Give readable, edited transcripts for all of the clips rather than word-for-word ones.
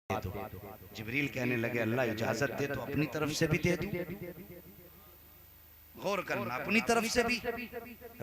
दे दो। जिब्रील कहने लगे अल्लाह इजाजत दे तो अपनी तरफ से भी दे दूं। गौर करना अपनी तरफ से भी।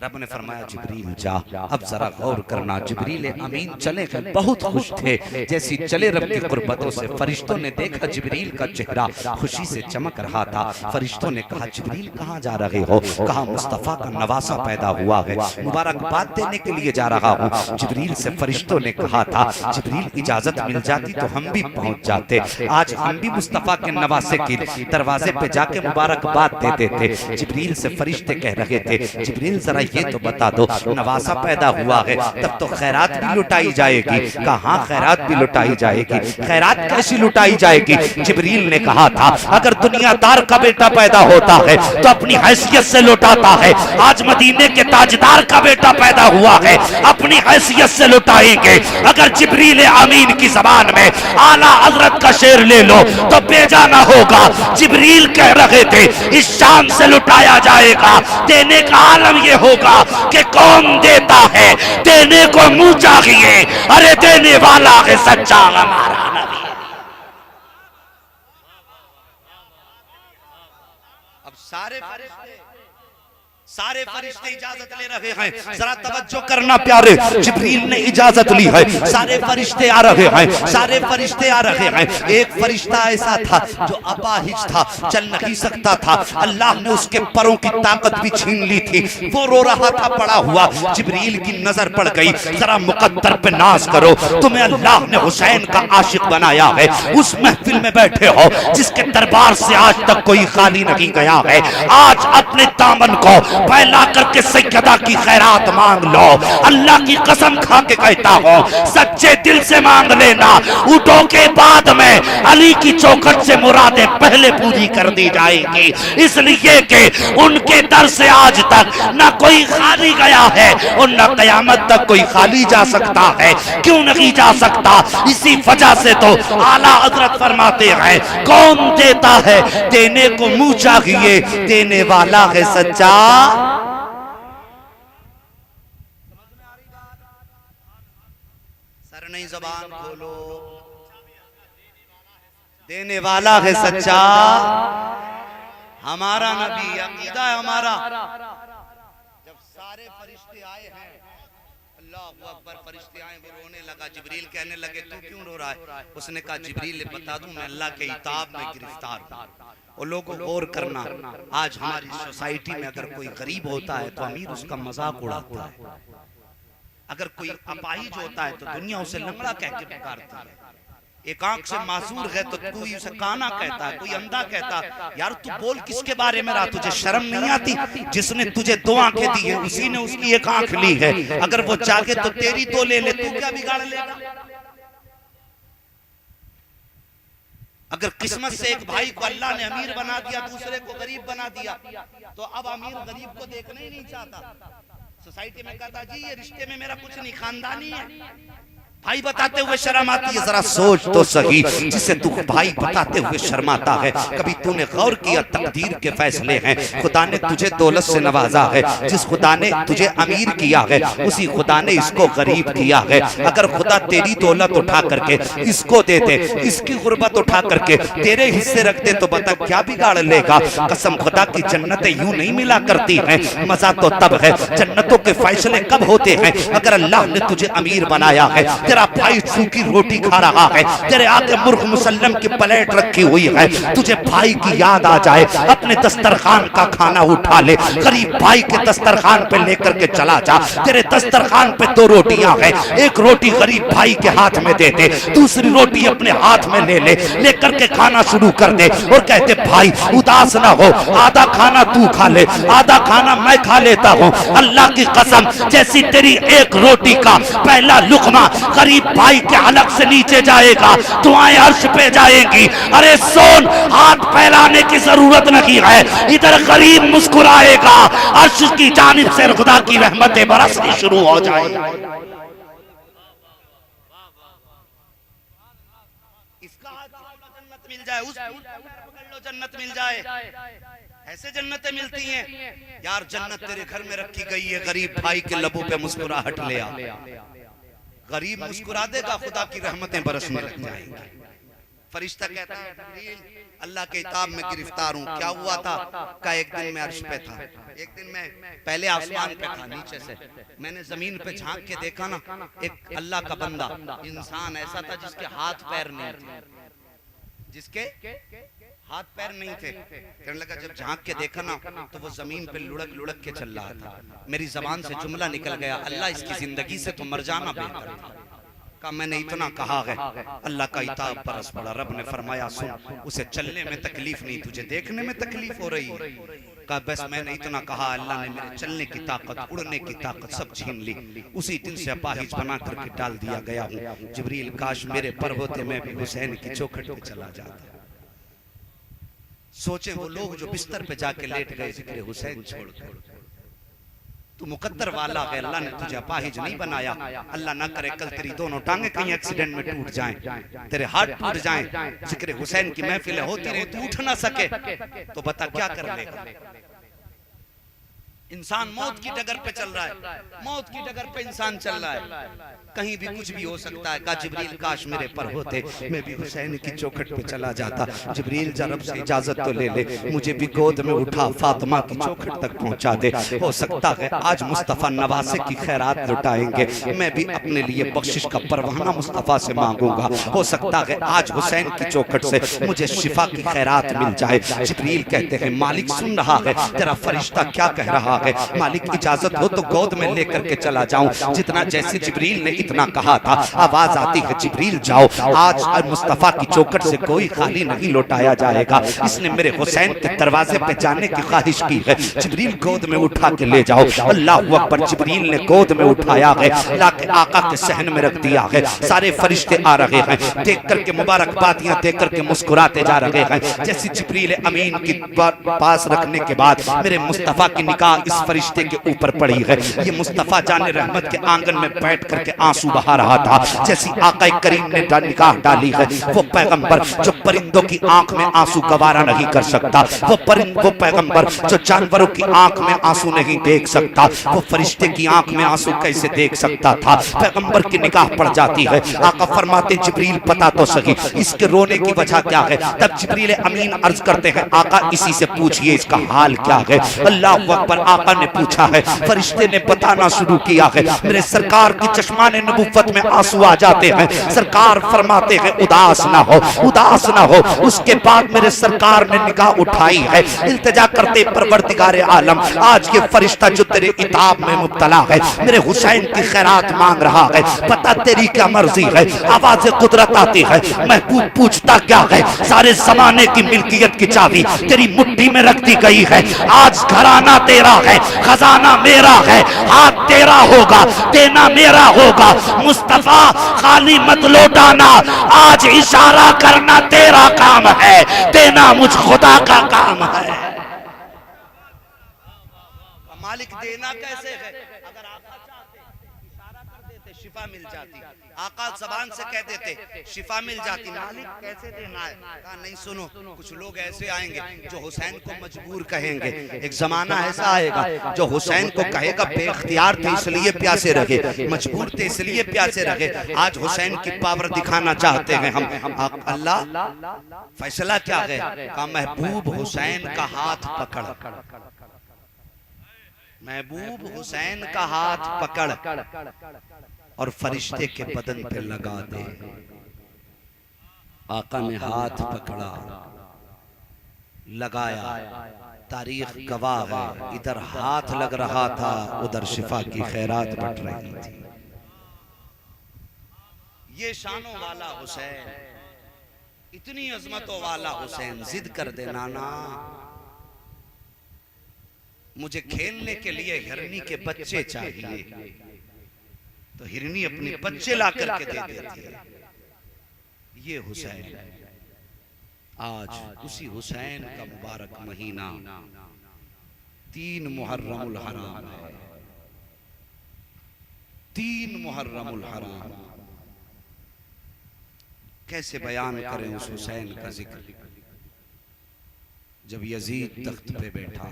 रब ने फरमाया जिब्रील जा, अब जरा गौर करना। जिब्रील अमीन चले गए, बहुत खुश थे। जैसी चले रब की कुर्बतों से फरिश्तों ने देखा जिब्रील का चेहरा खुशी से चमक रहा था। फरिश्तों ने कहा जिब्रील कहाँ जा रहे हो? कहा मुस्तफ़ा का नवासा पैदा हुआ है, मुबारकबाद देने के लिए जा रहा हूँ। जिब्रील से फरिश्तों ने कहा था जिब्रील इजाजत मिल जाती तो हम भी पहुंच जाते, आज हम भी मुस्तफ़ा के नवासे के दरवाजे पे जाके मुबारकबाद दे देते। जिब्रील से फरिश्ते कह रहे थे जिब्रील जरा ये तो बता दो, नवासा पैदा हुआ है तब तो खैरात भी लुटाई जाएगी। कहाँ खैरात भी लुटाई जाएगी? खैरात कैसी लुटाई जाएगी? जिब्रील ने कहा था अगर दुनियादार का बेटा पैदा होता है तो अपनी हैसियत से लुटाता है। आज मदीने के ताजदार का बेटा पैदा हुआ है, अपनी हैसियत से लुटाएंगे। अगर जिब्रील अमीन की जबान में आला हजरत का शेर ले लो तो बेजाना होगा। जिब्रील कह रहे थे इस शान से लुटाया जाएगा। देने का आलम ये होगा कि कौन देता है, देने को मुंह चाहिए। अरे देने वाला है सच्चा हमारा नबी। अब सारे फरिश्ते इजाजत ले रहे हैं। जरा तवज्जो करना प्यारे, जिब्रील ने इजाजत ली है, सारे फरिश्ते आ रहे हैं, सारे फरिश्ते आ रहे हैं। एक फरिश्ता ऐसा था जो अपाहिज था, चल नहीं सकता था। अल्लाह ने उसके पैरों की ताकत भी छीन ली थी, वो रो रहा था पड़ा हुआ। जिब्रील की नजर पड़ गई, जरा मुकद्दर पे नाज करो, तुम्हें अल्लाह ने हुसैन का आशिक बनाया है। उस महफिल में बैठे हो जिसके दरबार से आज तक कोई खाली नहीं गया है। आज अपने दामन को फैला करके सैयदा की खैरात मांग लो। अल्लाह की कसम खा के कहता हूँ सच्चे दिल से मांग लेना, ऊँटों के बाद में अली की चौखट से मुरादें पहले पूरी कर दी जाएंगी। इसलिए कि उनके दर से आज तक न कोई खाली गया है और न कयामत तक कोई खाली जा सकता है। क्यों नहीं जा सकता? इसी वजह से तो आला हजरत फरमाते हैं कौन देता है, देने को मुंह चाहिए, देने वाला है सच्चा। सर नहीं जबान खोलो, देने वाला है सच्चा हमारा नबी। अकीदा है हमारा। जब सारे फरिश्ते आए हैं, अल्लाह अकबर, फरिश्ते आए, वो रोने लगा। जिब्रील कहने लगे तू क्यों रो रहा है? उसने कहा जिब्रील बता दूं मैं अल्लाह के इताब में गिरफ्तार हूं। और लोगों गौर करना, आज हमारी सोसाइटी में अगर कोई गरीब होता है तो अमीर उसका मजाक उड़ाता है। अगर कोई अपाहिज होता है तो दुनिया उसे लंगड़ा कह के पुकारती है। एक आंख से मासूर है तो तू उसे काना कहता है, कोई अंधा कहता है। यार तू बोल किसके बारे में रहा? तुझे शर्म नहीं आती? जिसने तुझे दो आंखें दी है उसी ने उसकी एक आंख ली है। अगर वो चाहे तो तेरी दो ले ले, तू क्या बिगाड़ लेगा? अगर किस्मत से एक भाई को अल्लाह ने अमीर बना दिया, दूसरे को गरीब बना दिया, तो अब अमीर गरीब को देखना ही नहीं चाहता। सोसाइटी में कहता जी ये रिश्ते में मेरा कुछ नहीं, खानदानी है। भाई बताते हुए शर्म आती है। जरा सोच तो सही, जिसे तू भाई बताते हुए शर्माता है, कभी तूने गौर किया तकदीर के फैसले हैं। खुदा ने तुझे दौलत से नवाजा है, जिस खुदा ने तुझे अमीर किया है उसी खुदा ने इसको गरीब किया है। अगर खुदा तेरी दौलत उठा करके इसको दे दे, इसकी गुर्बत उठा करके तेरे हिस्से रख दे तो बता क्या बिगाड़ लेगा? कसम खुदा की जन्नतें यूं नहीं मिला करती हैं। मजा तो तब है, जन्नतों के फैसले कब होते हैं अगर अल्लाह ने तुझे अमीर बनाया है। तेरा भाई सूखी रोटी खा रहा है, तेरे आगे मुर्ग मुसल्लम की प्लेट रखी हुई है, तुझे भाई की याद आ जाए, अपने दस्तरखान का खाना उठा ले, गरीब भाई के दस्तरखान पे लेकर के चला जा। तेरे दस्तरखान पे दो रोटियां हैं, एक रोटी गरीब भाई के हाथ में दे दे, दूसरी रोटी अपने हाथ में ले ले, लेकर के खाना शुरू कर दे और कहते भाई उदास ना हो, आधा खाना तू खा ले, आधा खाना मैं खा लेता हूँ। अल्लाह की कसम जैसी तेरी एक रोटी का पहला लुकमा गरीब भाई के हलक से नीचे जाएगा, दुआएं अर्श पे जाएंगी। अरे सोन, हाथ फैलाने की जरूरत नहीं है, इधर गरीब मुस्कुराएगा, अर्श की जानिब से खुदा की रहमतें बरसनी शुरू हो जाएगी। इसका जन्नत मिल जाए, उस जन्नत मिल जाए। ऐसे जन्नतें मिलती हैं यार। जन्नत तेरे घर में रखी गई है, गरीब भाई के लबों पे मुस्कुराहट ले आ। गरीब मुस्कुरा देगा, खुदा की रहमतें बरसने लग जाएंगी। फरिश्ता कहता है जिब्रील अल्लाह के इताब में गिरफ्तार हूँ। क्या हुआ था? का एक दिन मैं अर्श पे था, एक दिन मैं पहले आसमान पे था, नीचे से मैंने जमीन पे झांक के देखा ना, एक अल्लाह का बंदा इंसान ऐसा था जिसके हाथ पैर नहीं थे, जिसके हाथ पैर नहीं थे। कहने लगा जब झांक के देखा ना तो वो जमीन पे लुढ़क लुढ़क के चल रहा था। मेरी जबान से जुमला निकल गया, अल्लाह इसकी जिंदगी से तो मर जाना बेहतर था। का मैंने इतना कहा है, अल्लाह का इताब बरस पड़ा। रब ने फरमाया सुन, उसे चलने में तकलीफ नहीं, तुझे देखने में तकलीफ हो रही है। का बस मैंने इतना कहा, अल्लाह ने मेरे चलने की ताकत, उड़ने की ताकत सब छीन ली। उसी दिन से अपाहिज बना करके डाल दिया गया हूँ। जिब्रील काश मेरे पर होते मैं भी हुसैन की चौखट पे चला जाता। सोचे वो लोग जो बिस्तर पे जाके लेट गए जिक्र हुसैन छोड़कर। तू मुकद्दर वाला है, अल्लाह ने तुझे अपाहिज नहीं बनाया। अल्लाह ना करे कल तेरी दोनों टांगे कहीं एक्सीडेंट में टूट जाएं, तेरे हाथ टूट जाएं, जिक्र हुसैन की महफिल होती रहे, तू उठ ना सके तो बता क्या कर लेगा। इंसान मौत की डगर पे चल रहा है, मौत की डगर पे इंसान चल रहा है, कहीं भी कुछ भी हो सकता है। कहा जिब्रील काश मेरे पर होते मैं भी हुसैन की चौखट पे चला जाता। जिब्रील जरा से इजाजत तो ले ले, मुझे भी गोद में उठा फातिमा की चौखट तक पहुंचा दे। हो सकता है आज मुस्तफा नवासे की खैरात लुटाएंगे, मैं भी अपने लिए बख्शिश का परवाना मुस्तफा से मांगूंगा। हो सकता है आज हुसैन की चौखट से मुझे शिफा की खैरात मिल जाए। जिब्रील कहते हैं मालिक सुन रहा है, तेरा फरिश्ता क्या कह रहा है। मालिक इजाजत हो तो गोद में लेकर के चला जाऊं। जितना जैसे जिब्रील ने इतना कहा था, आवाज आती है जिब्रील जाओ, आज मुस्तफा की चौखट से कोई खाली नहीं लौटाया जाएगा। इसने मेरे हुसैन के दरवाजे पे जाने की ख्वाहिश की है, जिब्रील गोद में उठा के ले जाओ। अल्लाह अकबर। जिब्रील ने गोद में उठाया है, लाके आका के सहन में रख दिया है। सारे फरिश्ते आ रहे हैं, देख करके मुबारकबादियां देख करके मुस्कुराते जा रहे हैं। जैसे जिब्रील अमीन की पास रखने के बाद मेरे मुस्तफा की निगाह इस फरिश्ते के ऊपर पड़ी है। ये मुस्तफा जाने रहमत के आंगन में बैठ करके आंसू बहा रहा था। जैसी आका करीम ने निगाह डाली है, वो पैगंबर जो परिंदों की आंख में आंसू गवारा नहीं कर सकता, वो पैगंबर जो जानवरों की आंख में आंसू नहीं देख सकता, वो फरिश्ते की आंख में आंसू कैसे देख सकता था। पैगंबर की निगाह पड़ जाती है। आका फरमाते जिब्रील पता तो सही इसके रोने की वजह क्या है। तब जिब्रील अमीन अर्ज करते हैं आका इसी से पूछिए इसका हाल क्या है। अल्लाह अकबर। आका ने पूछा है, फरिश्ते ने बताना शुरू किया है। मेरे सरकार की चश्माने नबुव्वत में आंसू आ जाते हैं। सरकार फरमाते हैं उदास ना हो, उदास ना हो। उसके बाद मेरे सरकार ने निगाह उठाई है, इल्तिजा करते परवरदिगारे आलम आज ये फरिश्ता जो तेरे इताब में मुब्तला है मेरे हुसैन की खैरात मांग रहा है, पता तेरी क्या मर्जी है। आवाज़ कुदरत आती है, महबूब पूछता क्या है। सारे जमाने की मिल्कियत की चाबी तेरी मुट्ठी में रख दी गई है। आज घराना तेरा है, खजाना मेरा है, हाथ तेरा होगा, देना मेरा होगा। मुस्तफा खाली मत लौटाना, आज इशारा करना तेरा काम है, देना मुझ खुदा का काम है। मालिक देना कैसे है? अगर आका चाहते इशारा कर देते शिफा मिल जाती, आका जबान से कह देते शिफा मिल जाती। मालिक कैसे देना है? कहा नहीं सुनो, कुछ लोग ऐसे आएंगे जो हुसैन को मजबूर कहेंगे। एक जमाना ऐसा आएगा जो हुसैन को कहेगा बेख्तियार थे इसलिए प्यासे रहे, मजबूर थे इसलिए प्यासे रहे। आज हुसैन की पावर दिखाना चाहते हैं हम। अल्लाह फैसला क्या है? कहा महबूब हुसैन का हाथ पकड़, महबूब हुसैन का हाथ पकड़ और फरिश्ते के बदन पे लगा दे। आका ने हाथ पकड़ा, लगाया। तारीख गवाह है, इधर हाथ लग रहा था, उधर शिफा की खैरात बट रही थी। ये शानों वाला हुसैन, इतनी अजमतों वाला हुसैन। जिद कर दे नाना, मुझे खेलने के लिए हिरनी के बच्चे चाहिए, तो हिरनी अपने बच्चे ला करके दे देती है। ये हुसैन, आज उसी हुसैन का मुबारक महीना 3 मुहर्रमुल हराम है। 3 मुहर्रमुल हराम। कैसे बयान करें उस हुसैन का जिक्र। जब यजीद तख्त पे बैठा,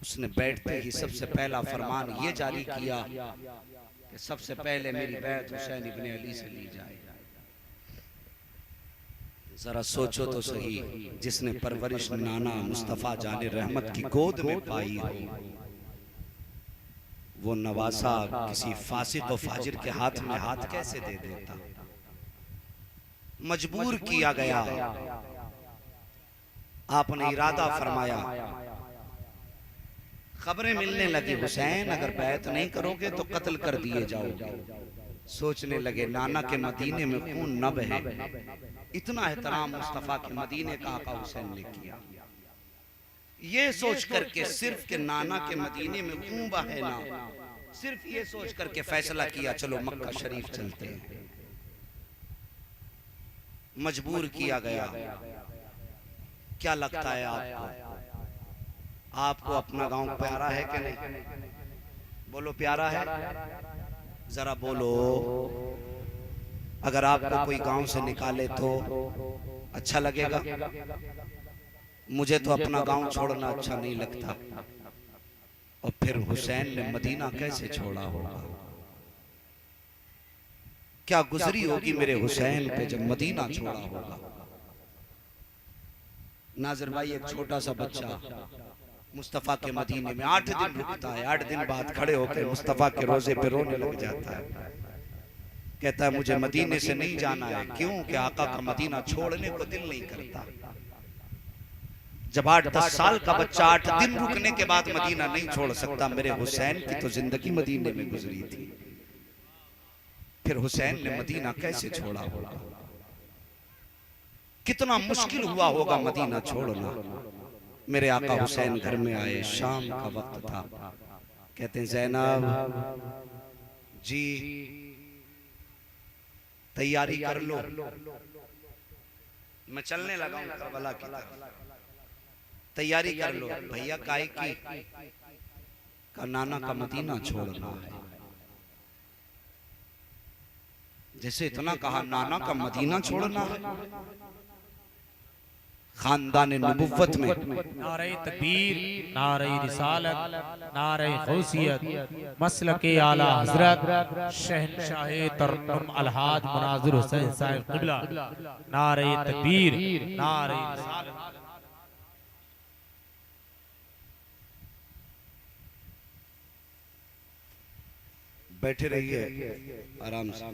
उसने बैठते ही सबसे पहला फरमान ये जारी किया कि सबसे पहले मेरी बैत हुसैन इब्ने अली से ली जाए। जरा सोचो तो सही, जिसने परवरिश नाना मुस्तफ़ा जाने रहमत की गोद में पाई हो, वो नवासा किसी फासिक व फाजिर के हाथ में हाथ कैसे दे देता। मजबूर किया गया, आपने इरादा फरमाया, खबरें मिलने लगी हुसैन अगर बैत नहीं करोगे तो कत्ल कर दिए जाओगे। सोचने लगे नाना के मदीने में खून न बहे। इतना एहतराम मुस्तफ़ा के मदीने का आका हुसैन ने किया, ये सोच करके सिर्फ के नाना के मदीने में खून बहे ना, सिर्फ ये सोच करके फैसला किया चलो मक्का शरीफ चलते हैं। मजबूर किया गया। क्या लगता है आपको, आपको अपना गांव प्यारा है कि नहीं? बोलो प्यारा है, जरा बोलो। अगर आपको कोई गांव से निकाले तो अच्छा लगेगा? मुझे तो अपना गांव छोड़ना अच्छा नहीं लगता। और फिर हुसैन ने मदीना कैसे छोड़ा होगा? क्या गुजरी होगी मेरे हुसैन पे जब मदीना छोड़ा होगा? नाज़िर भाई, एक छोटा सा बच्चा मुस्तफ़ा के मदीने में 8 दिन रुकता है, 8 दिन बाद खड़े होकर मुस्तफ़ा के रोजे पे रोने लग जाता है। कहता है मुझे मदीने से नहीं जाना है। क्यों? कि आका का मदीना छोड़ने को दिल नहीं करता। जब 8-10 साल का बच्चा 8 दिन रुकने के बाद मदीना नहीं छोड़ सकता, मेरे हुसैन की तो जिंदगी मदीने में गुजरी थी। फिर हुसैन ने मदीना कैसे छोड़ा होगा? कितना मुश्किल हुआ होगा मदीना छोड़ना। मेरे आका हुसैन घर में आए, शाम का वक्त था। कहते हैं ज़ैनब जी तैयारी कर लो, मैं चलने लगा हूं करबला की तरफ। तैयारी कर लो। भैया काहे की? का नाना का मदीना छोड़ना है। जैसे इतना कहा नाना का मदीना छोड़ना है। खानदान नबुव्वत में नारे तकबीर, नारे रिसालत, नारे गौसियत, मसलके आला हजरत शहनशाह तरन्नुम अलहाज मुनाज़िर हुसैन साहिब क़िबला। नारे तकबीर, नारे रिसालत। बैठे रहिए आराम से।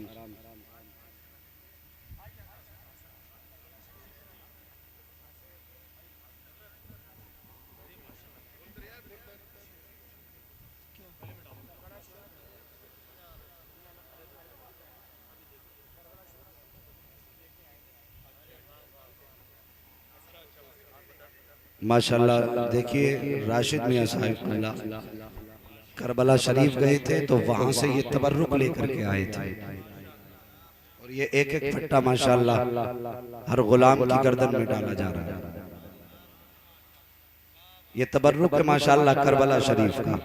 माशाल्लाह, देखिए राशिद मियां साहिब करबला शरीफ गए थे तो वहां से ये तबर्रुक लेकर के आए थे। और ये एक एक फट्टा माशाल्लाह हर गुलाम की गर्दन में डाला जा रहा है। ये तबर्रुक है माशाल्लाह करबला शरीफ का।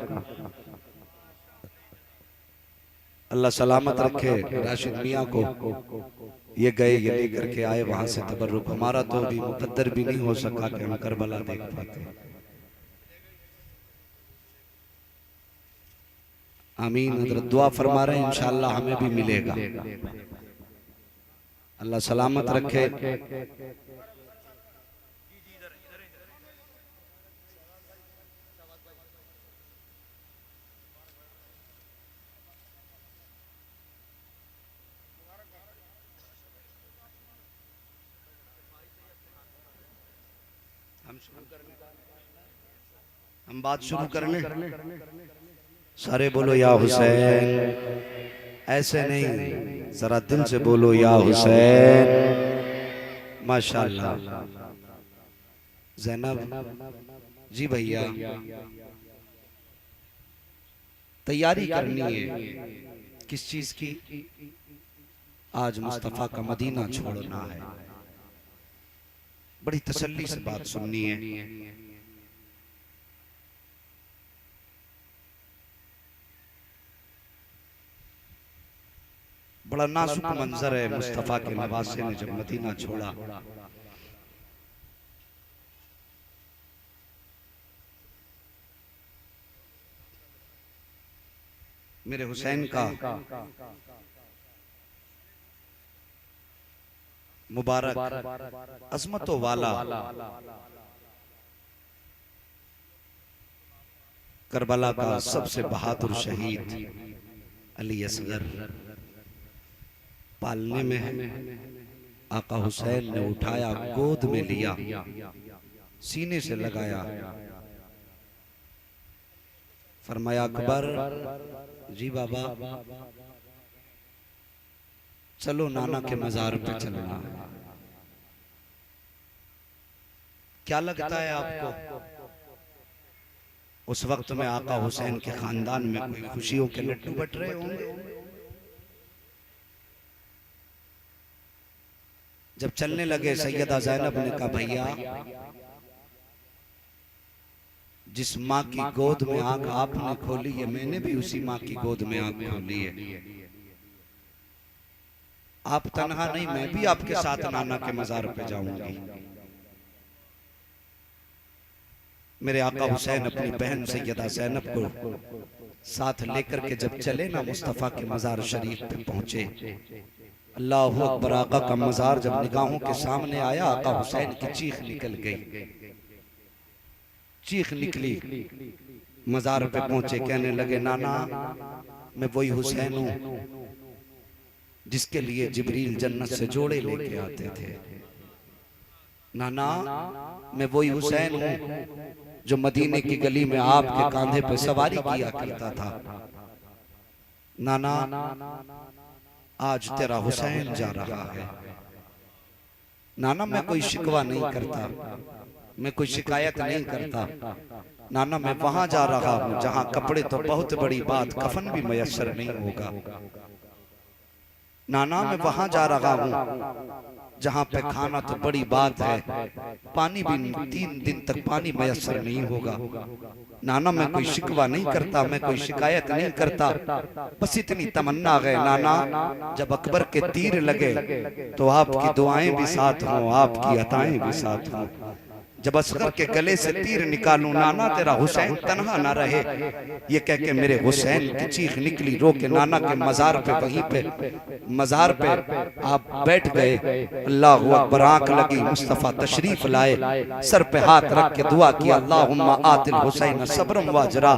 अल्लाह सलामत रखे राशिद मियां को। ये गए, ये लेकर के आए वहां से तबर्रुक। हमारा तो अभी मुकद्दर भी नहीं हो सका कि हम करबला देख पाते। आमीन। हज़रत दुआ फरमा रहे हैं इंशाअल्लाह हमें भी मिलेगा। अल्लाह सलामत रखे। हम बात शुरू कर लें। सारे बोलो या हुसैन। ऐसे नहीं, जरा दिल से बोलो या हुसैन। माशाल्लाह। ज़ैनब जी भैया तैयारी करनी है किस चीज की? आज मुस्तफा का मदीना छोड़ना है। बड़ी तसल्ली से बात सुननी है। बड़ा नाजुक मंजर है। मुस्तफा के नवासे ने जब मदीना छोड़ा, मेरे हुसैन का मुबारक अजमतों वाला करबला का सबसे बहादुर शहीद अली असगर पालने में है। आका हुसैन ने उठाया, गोद में लिया, सीने से लगाया, फरमाया अकबर जी बाबा चलो नाना के मजार पे चलना। क्या लगता है आपको उस वक्त में आका हुसैन के खानदान में कोई खुशियों के लड्डू बट रहे होंगे? जब चलने लगे सैयदा ज़ैनब ने कहा भैया जिस माँ की गोद में आंख आपने खोली है मैंने भी उसी माँ की गोद में आंख खोली है। आप तन्हा नहीं, मैं भी आपके साथ नाना के मजार पे जाऊंगी। मेरे आका हुसैन अपनी बहन सैयदा ज़ैनब को साथ लेकर के जब चले ना मुस्तफ़ा के मजार शरीफ पे पहुंचे, अल्लाहु अकबर, आका का मजार जब निगाहों के सामने आया आका हुसैन की चीख निकल गई, चीख निकली। मजार पे पहुंचे, कहने लगे नाना मैं वही हुसैन हूं जिसके लिए जिब्रील जन्नत से जोड़े लेके आते थे। नाना मैं वही हुसैन हूं जो मदीने की गली में आपके कांधे पे सवारी किया करता था। नाना आज तेरा हुसैन जा रहा है। नाना मैं कोई शिकवा नहीं करता, मैं कोई शिकायत नहीं करता। नाना मैं वहां जा रहा हूं जहां कपड़े तो बहुत बड़ी बात, कफन भी मयस्सर नहीं होगा। नाना मैं वहां जा रहा हूं जहां पे खाना तो बड़ी बात है, पानी भी 3 दिन तक पानी मयस्सर नहीं होगा। नाना मैं कोई शिकवा नहीं करता, मैं कोई शिकायत नहीं करता, बस इतनी तमन्ना है नाना जब अकबर के तीर लगे तो आपकी दुआएं भी साथ हों, आपकी अताएं भी साथ हों। जब असगर के गले से तीर निकालूं नाना तेरा हुसैन तन्हा ना रहे। ये कह के मेरे हुसैन की चीख निकली, रो के नाना के मजार पे, वहीं पे मजार पे आप बैठ गए। अल्लाहु अकबर, आंख लगी, मुस्तफ़ा तशरीफ लाए, सर पे हाथ रख के दुआ किया, अल्लाहुम्मा आतिल हुसैन सब्रम व अजरा।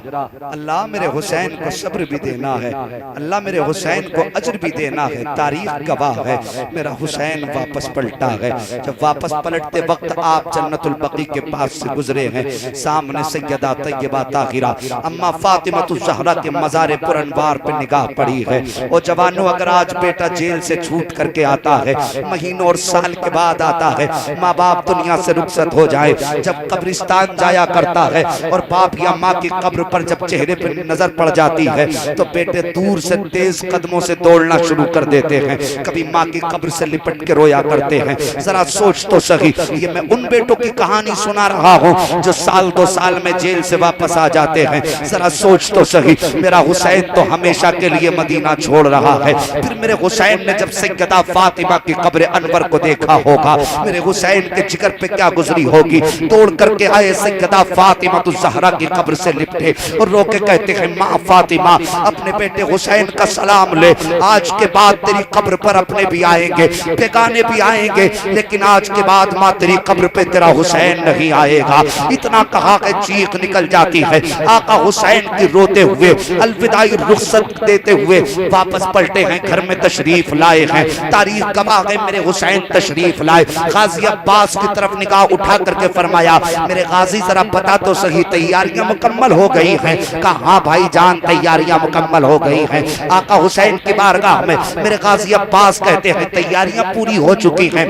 अल्लाह मेरे हुसैन को सब्र भी देना है, अल्लाह मेरे हुसैन को अजर भी देना है। तारीख गवाह है मेरा हुसैन वापस पलटा है। जब वापस पलटते वक्त आप जन्नतुल बकी के पास से गुजरे हैं, सामने सैयदा तैयबा ताहिरा अम्मा फातिमातुज़ ज़हरा के मज़ार पुरनवार पे निगाह पड़ी है। और जवानों अगर आज बेटा जेल से छूट करके आता है, महीनों और साल के बाद आता है, माँ बाप दुनिया से रुखसत हो जाए, जब कब्रिस्तान जाया करता है और बाप या माँ की कब्र पर जब चेहरे पर नजर पड़ जाती है तो बेटे दूर से तेज कदमों से दौड़ना शुरू कर देते हैं, कभी माँ की कब्र से लिपट के रोया करते हैं। जरा सोच तो सही, ये मैं उन बेटों की कहानी सुना रहा हूँ जो साल 2 साल में जेल से वापस आ जाते हैं। जरा सोच तो सही, मेरा हुसैन तो हमेशा के लिए मदीना छोड़ रहा है। फिर मेरे हुसैन ने जब सैयदा फातिमा की कब्र अनवर को देखा होगा, मेरे हुसैन के जिगर पे क्या गुजरी होगी। दौड़ करके आए सैयदा फातिमातुज़ ज़हरा की कब्र से लिपटे और रो के कहते हैं, माँ फातिमा अपने बेटे हुसैन का सलाम ले, आज के बाद तेरी कब्र पर अपने भी आएंगे, बेगाने भी आएंगे, लेकिन आज के बाद माँ तेरी कब्र पे तेरा हुसैन नहीं आएगा। इतना कहा कि चीख निकल जाती है। आका हुसैन की रोते हुए अलविदाई रुखसत देते हुए वापस पलटे हैं, घर में तशरीफ लाए हैं। तारीख गवाह है मेरे हुसैन तशरीफ लाए। गाजी अब्बास की तरफ निगाह उठा करके फरमाया, मेरे गाजी जरा बता तो सही तैयारियां मुकम्मल हो गई हैं? कहा हाँ भाई जान तैयारियां मुकम्मल हो गई हैं। आका हुसैन की बारगाह में मेरे गाजी अब्बास कहते हैं तैयारियां पूरी हो चुकी हैं।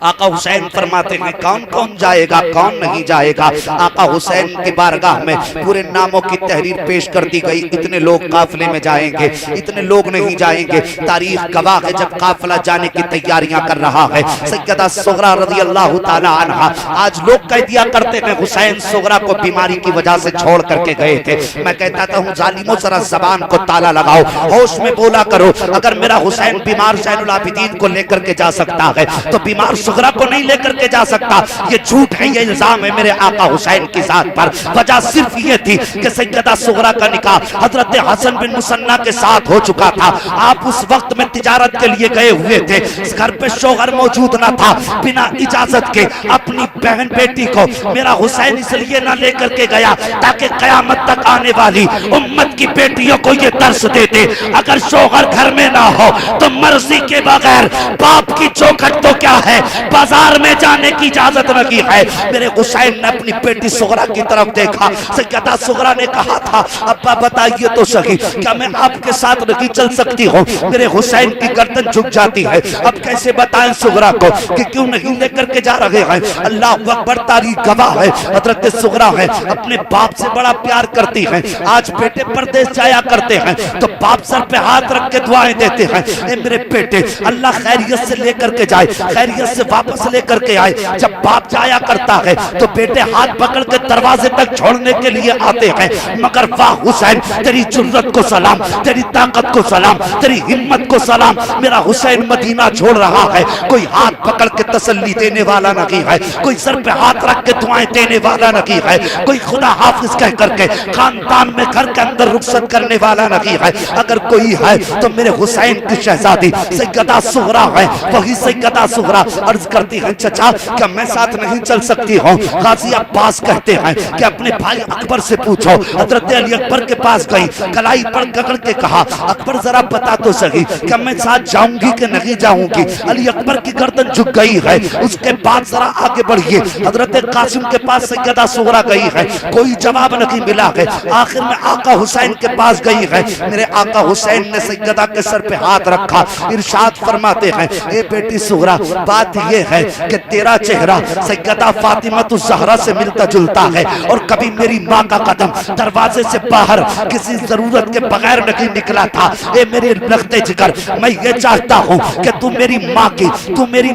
आका हुसैन फरमाते हैं कौन कौन जाएगा कौन नहीं जाएगा। आका हुसैन की बारगाह में पूरे नामों की तहरीर पेश कर दी गई, इतने लोग काफिले में जाएंगे, इतने लोग नहीं जाएंगे। तारीख गवाह है जब काफिला जाने की तैयारियां कर रहा है, सैयदा सुगरा रज़ी अल्लाह ताला अन्हा, आज लोग कह दिया करते हैं हुसैन सुगरा को बीमारी की वजह से छोड़ करके गए थे। मैं कहता था हूँ जालिमों जरा जबान को ताला लगाओ, होश में बोला करो। अगर मेरा हुसैन बीमार ज़ैनुल आबिदीन को लेकर के जा सकता है तो बीमार सुगरा को नहीं लेकर के जा सकता। ये झूठ है, ये इल्जाम है मेरे आका हुसैन की जात पर। वजह सिर्फ ये थी कि सैयदा सुगरा का निकाह हजरत हसन बिन मुसन्ना के साथ हो चुका था। आप उस वक्त में तिजारत के लिए गए हुए थे, घर पे शौहर मौजूद ना था। बिना इजाजत के अपनी बहन बेटी को मेरा हुसैन इसलिए ना लेकर के गया ताकि कयामत तक आने वाली उम्मत की बेटियों को ये दर्श देते, अगर शौहर घर में ना हो तो मर्जी के बगैर बाप की चौखट तो क्या है, बाजार में जाने की इजाजत नहीं है। मेरे हुसैन ने अपनी बेटी सुगरा की तरफ देखा। सैयदा सुगरा ने कहा था, अब्बा बताइए तो सही, क्या मैं आपके साथ नहीं चल सकती हूँ? मेरे हुसैन की गर्दन झुक जाती है। अब कैसे बताएं सुगरा को कि क्यों नहीं लेकर के जा रहे हैं? अल्लाह अकबर, तारीख गवाह है, हजरत सुगरा है अपने बाप से बड़ा प्यार करती हैं। आज बेटे परदेश जाया करते हैं तो बाप सर पे हाथ रख के दुआएं देते हैं, ए मेरे बेटे अल्लाह खैरियत से लेकर के जाए, खैरियत से वापस लेकर के आए। जब बाप जाया करता है तो बेटे हाथ पकड़ के दरवाजे तक छोड़ने के लिए आते हैं। मगर वाह हुसैन, तेरी जुर्रत को सलाम, तेरी ताकत को सलाम, तेरी हिम्मत को सलाम। मेरा हुसैन मदीना छोड़ रहा है, कोई हाथ पकड़ के तसल्ली देने वाला नहीं है, कोई सर पे हाथ रख के दुआएं देने वाला नहीं है, कोई खुदा हाफिज कह करके खानदान में घर के अंदर रुखसत करने वाला नहीं है। अगर कोई है तो मेरे हुसैन की शहजादी सैयदा सुगरा है, वही सैयदा सुगरा। अर्ज करती है, चचा क्या मैं साथ नहीं चल सकती हूँ? गाजी अब्बास कहते हैं कि अपने भाई अकबर से पूछो। हजरत अली अकबर के पास गई, कलाई पर पकड़ के कहा, अकबर जरा बता तो सही क्या मैं साथ जाऊंगी कि नहीं जाऊंगी? अली अकबर की गर्दन झुक गई है। उसके बाद जरा आगे बढ़िए, हजरत कासिम के पास सैयदा सुगरा गई है, कोई जवाब नहीं मिला है। आखिर में आका हुसैन के पास गई है। मेरे आका हुसैन ने सैयदा के सर पे हाथ रखा, इरशाद फरमाते हैं, ए बेटी सुगरा, बात यह है कि तेरा चेहरा सैयदा फातिमा ज़हरा से मिलता जुलता है और कभी मेरी माँ का कदम दरवाजे से बाहर किसी जरूरत के बगैर नहीं निकला था। ए मेरे लगते जिगर, मैं ये चाहता हूँ कि तू मेरी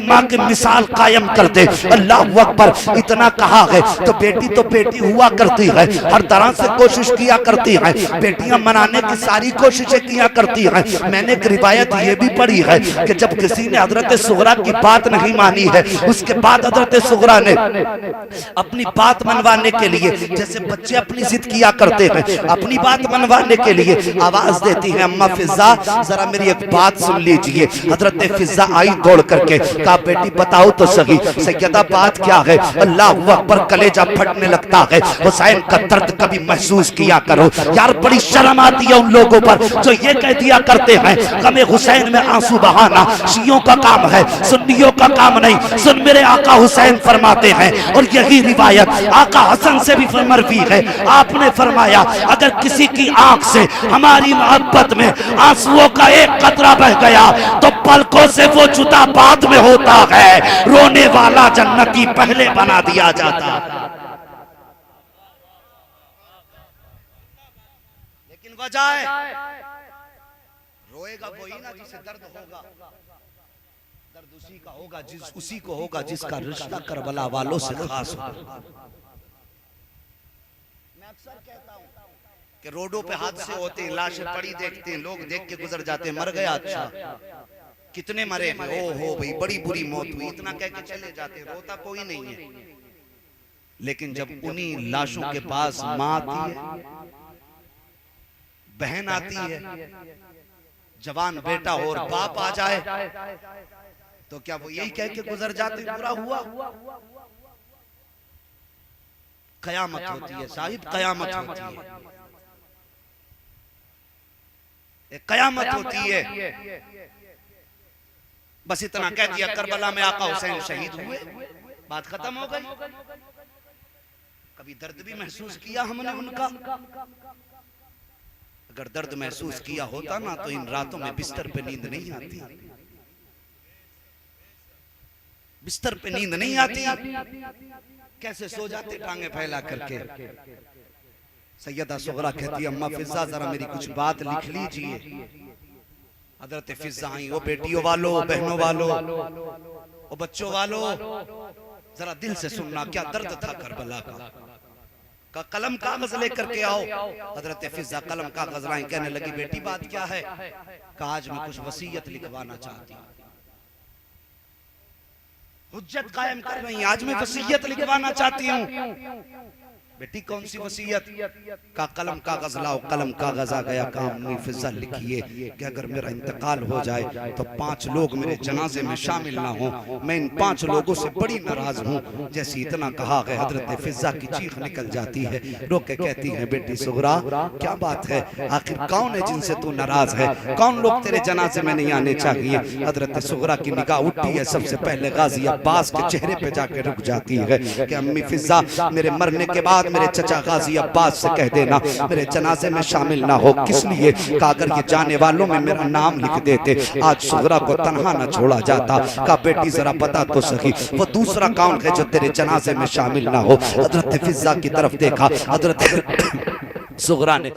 माँ की मिसाल कायम कर दे। अल्लाह अकबर। इतना कहा है तो बेटी हुआ करती है, हर तरह से कोशिश किया करती है, बेटियां मनाने की सारी कोशिशें किया करती हैं। मैंने एक रिवायत ये भी पढ़ी है कि जब किसी ने हजरत सुगरा की बात नहीं मानी है, उसके बाद हजरत सुगरा ने अपनी बात मनवाने के लिए, जैसे बच्चे अपनी जिद किया करते हैं, अपनी बात मनवाने के लिए आवाज देती है, अम्मा फिजा जरा मेरी एक बात सुन लीजिए। हजरत फिजा आई दौड़ करके, कहा बेटी बताओ तो सही सैयदा बात क्या है? अल्लाह अकबर, कलेजा फटने लगता है। हुसैन का दर्द कभी महसूस किया करो यार, बड़ी शर्म आती है उन लोगों पर जो ये कह दिया करते हैं गमे हुसैन में आंसू बहाना शियों का काम है, सुन्नियों का काम नहीं। सुन मेरे आका हुसैन फरमाते हैं, और यही रिवायत आका हसन से भी मरवी है, आपने फरमाया अगर किसी की आंख से हमारी मोहब्बत में आंसुओं का एक कतरा बह गया तो पलकों से वो जुदा बाद में होता है, रोने वाला जन्नती पहले बना दिया जाता। लेकिन वजह रोएगा वही ना जिसे दर्द होगा, दर्द उसी का होगा उसी को होगा जिसका रिश्ता करबला वालों से खास होगा। मैं अक्सर कहता हूं कि रोडों पे हादसे होते हैं, लाशें पड़ी देखते हैं, लोग देख के गुजर जाते हैं, मर गया अच्छा, कितने मरे हैं, ओ हो भाई बड़ी बुरी मौत हुई, इतना कह के चले जाते, रोता कोई नहीं है। लेकिन जब उन्हीं लाशों के पास माँ आती है, बहन आती है, जवान बेटा और बाप आ जाए तो क्या वो यही कह के गुजर जाते पूरा हुआ? कयामत होती है साहिब, कयामत होती है, एक कयामत होती है। बस इतना कह दिया, करबला में आका हुसैन शहीद हुए, बात खत्म हो गई। कभी दर्द भी महसूस किया हमने उनका? अगर दर्द महसूस किया होता ना तो इन रातों में बिस्तर पे नींद नहीं आती, बिस्तर पे नींद नहीं आती, कैसे सो जाते टांगे फैला करके। सैयदा सुगरा कहती है, अम्मा फिजा जरा मेरी कुछ बात लिख लीजिए। हजरत फिजा आई, ओ बेटियों वालों, बहनों वालों, ओ बच्चों वालों, जरा दिल से सुनना क्या दर्द था करबला का कलम कागज लेकर के आओ। हजरत फिजा कलम कागज लाई, कहने लगी बेटी बात क्या है? कहा आज मैं कुछ वसीयत लिखवाना चाहती हूँ। हुज्जत कायम कर रही हैं। आज मैं वसीयत लिखवाना चाहती हूँ। बेटी कौन सी वसीयत? का कलम कागज लाओ, कलम कागज आ गया, काम अम्मी फिजा लिखिए कि अगर मेरा इंतकाल हो जाए तो 5 लोग मेरे जनाजे में शामिल ना हो। मैं इन 5 लोगों से बड़ी नाराज हूँ। जैसे इतना कहा गया हजरत फिजा की चीख निकल जाती है, रो के कहती है बेटी सुगरा क्या बात है, आखिर कौन है जिनसे तू नाराज है, कौन लोग तेरे जनाजे में नहीं आने चाहिए? हजरत सुगरा की निगाह उठती है, सबसे पहले गाजी अब्बास के चेहरे पे जाके रुक जाती है कि अम्मी फिजा मेरे मरने के बाद मेरे चचा गाजी अब्बास से कह देना मेरे जनाजे में शामिल ना हो। किस लिए? का अगर ये जाने वालों में मेरा नाम लिख देते आज सुगरा को तन्हा न छोड़ा जाता। का बेटी जरा बता तो सही वो दूसरा कौन है जो तेरे जनाजे में शामिल ना हो? हजरत फिजा की तरफ देखा, हजरत सुगरा ने